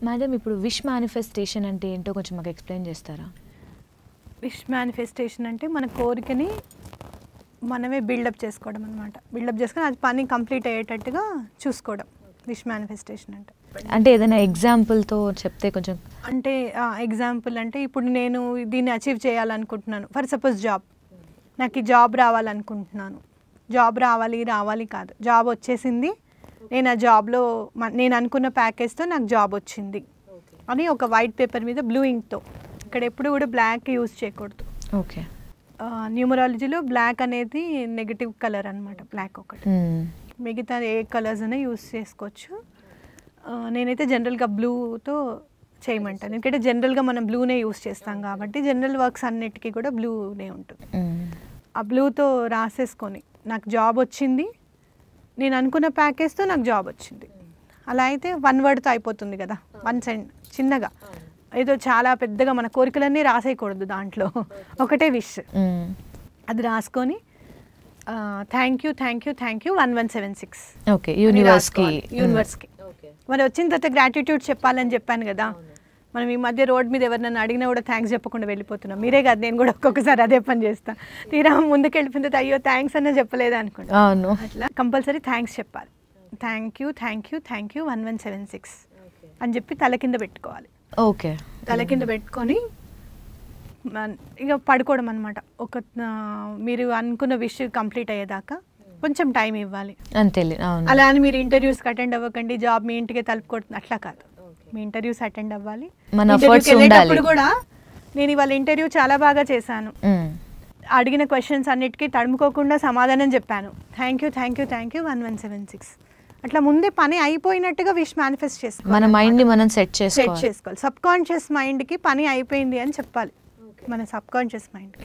Madam ఇప్పుడు wish manifestation అంటే ఏంటో కొంచెం మాకు ఎక్స్ప్లెయిన్ చేస్తారా? విష్ మేనిఫెస్టేషన్ అంటే మన కోరికని మనమే బిల్డప్ చేసుకోవడం అనమాట. బిల్డప్ చేసుకొని అది పని కంప్లీట్ అయ్యేటట్టుగా చూసుకోవడం విష్ మేనిఫెస్టేషన్ అంటే. అంటే ఏదైనా ఎగ్జాంపుల్తో చెప్తే కొంచెం. అంటే ఎగ్జాంపుల్ అంటే ఇప్పుడు నేను దీన్ని అచీవ్ చేయాలనుకుంటున్నాను. ఫర్ సపోజ్ జాబ్, నాకు ఈ జాబ్ రావాలనుకుంటున్నాను. జాబ్ రావాలి కాదు, జాబ్ వచ్చేసింది, నేను ఆ జాబ్లో నేను అనుకున్న ప్యాకేజ్తో నాకు జాబ్ వచ్చింది అని ఒక వైట్ పేపర్ మీద బ్లూ ఇంక్తో, ఇక్కడ ఎప్పుడు కూడా బ్లాక్ యూజ్ చేయకూడదు. ఓకే. న్యూమరాలజీలో బ్లాక్ అనేది నెగిటివ్ కలర్ అనమాట, బ్లాక్ ఒకటి. మిగతా ఏ కలర్స్ అయినా యూజ్ చేసుకోవచ్చు. నేనైతే జనరల్గా బ్లూతో చేయమంటాను, ఎందుకంటే జనరల్గా మనం బ్లూనే యూజ్ చేస్తాం కాబట్టి జనరల్ వర్క్స్ అన్నిటికీ కూడా బ్లూనే ఉంటుంది. ఆ బ్లూతో రాసేసుకొని నాకు జాబ్ వచ్చింది, నేను అనుకున్న ప్యాకేజ్తో నాకు జాబ్ వచ్చింది, అలా అయితే వన్ వర్డ్తో అయిపోతుంది కదా, వన్ సెండ్ చిన్నగా, ఏదో చాలా పెద్దగా మన కోరికలన్నీ రాసేయకూడదు, దాంట్లో ఒకటే విష్. అది రాసుకొని థ్యాంక్ యూ 1176 ఓకే యూనివర్స్కి. మరి వచ్చిన తర్వాత గ్రాటిట్యూడ్ చెప్పాలని చెప్పాను కదా. మనం ఈ మధ్య రోడ్ మీద ఎవరినైనా అడిగినా కూడా థ్యాంక్స్ చెప్పకుండా వెళ్ళిపోతున్నాం. మీరే కాదు, నేను కూడా ఒక్కొక్కసారి అదే పని చేస్తాను. తీరా ముందుకు వెళ్ళిపోయిన తర్వాత అయ్యో థ్యాంక్స్ అన్న చెప్పలేదు అనుకోండి. అవును, అట్లా కంపల్సరీ థ్యాంక్స్ చెప్పాలి. థ్యాంక్ యూ 1176 అని చెప్పి తల కింద పెట్టుకోవాలి. ఓకే. తల కింద పెట్టుకొని ఇక పడుకోవడం అనమాట. మీరు అనుకున్న విష్ కంప్లీట్ అయ్యేదాకా కొంచెం టైం ఇవ్వాలి అంతే. అలా అని మీరు ఇంటర్వ్యూస్కి అటెండ్ అవ్వకండి, జాబ్ మీ ఇంటికే తలుపుకొడుతుంది అట్లా కాదు. మీ ఇంటర్వ్యూస్ అటెండ్ అవ్వాలి. వెళ్ళేటప్పుడు కూడా నేను ఇవాళ ఇంటర్వ్యూ చాలా బాగా చేశాను, అడిగిన క్వశ్చన్స్ అన్నిటికీ తడుముకోకుండా సమాధానం చెప్పాను, థ్యాంక్ యూ 1176 అట్లా ముందే పని అయిపోయినట్టుగా విష్ మేనిఫెస్ట్ చేసుకోవాలి. మన మైండ్ని మనం సెట్ చేసుకోవాలి. సబ్ కాన్షియస్ మైండ్కి పని అయిపోయింది అని చెప్పాలి, మన సబ్ కాన్షియస్ మైండ్.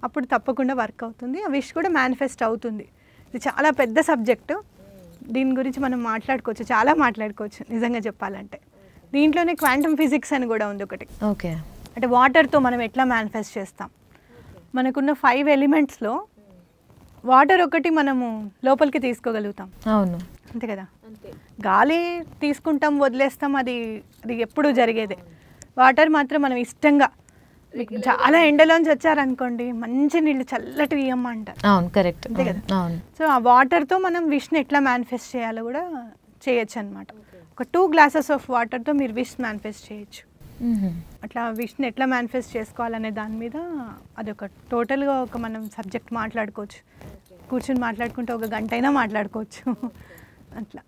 అప్పుడు తప్పకుండా వర్క్ అవుతుంది, ఆ విష్ కూడా మేనిఫెస్ట్ అవుతుంది. ఇది చాలా పెద్ద సబ్జెక్టు, దీని గురించి మనం మాట్లాడుకోవచ్చు, చాలా మాట్లాడుకోవచ్చు నిజంగా చెప్పాలంటే. దీంట్లోనే క్వాంటమ్ ఫిజిక్స్ అని కూడా ఉంది ఒకటి. ఓకే. అంటే వాటర్తో మనం ఎట్లా మేనిఫెస్ట్ చేస్తాం, మనకున్న 5 ఎలిమెంట్స్లో వాటర్ ఒకటి మనము లోపలికి తీసుకోగలుగుతాం. అవును, అంతే కదా. గాలి తీసుకుంటాం వదిలేస్తాం, అది ఎప్పుడూ జరిగేదే. వాటర్ మాత్రం మనం ఇష్టంగా, చాలా ఎండలోంచి వచ్చారనుకోండి మంచి నీళ్ళు చల్లటి ఇయ్యమ్మ అంటారు. అవును, కరెక్ట్. అంతే కదా. అవును. సో ఆ వాటర్తో మనం విష్ని ఎట్లా మేనిఫెస్ట్ చేయాలో కూడా చేయొచ్చు అనమాట. ఒక 2 గ్లాసెస్ ఆఫ్ వాటర్తో మీరు విష్ మేనిఫెస్ట్ చేయొచ్చు. అట్లా విష్ని ఎట్లా మేనిఫెస్ట్ చేసుకోవాలనే దాని మీద అదొక టోటల్గా ఒక మనం సబ్జెక్ట్ మాట్లాడుకోవచ్చు. కూర్చొని మాట్లాడుకుంటే 1 గంట అయినా మాట్లాడుకోవచ్చు అట్లా.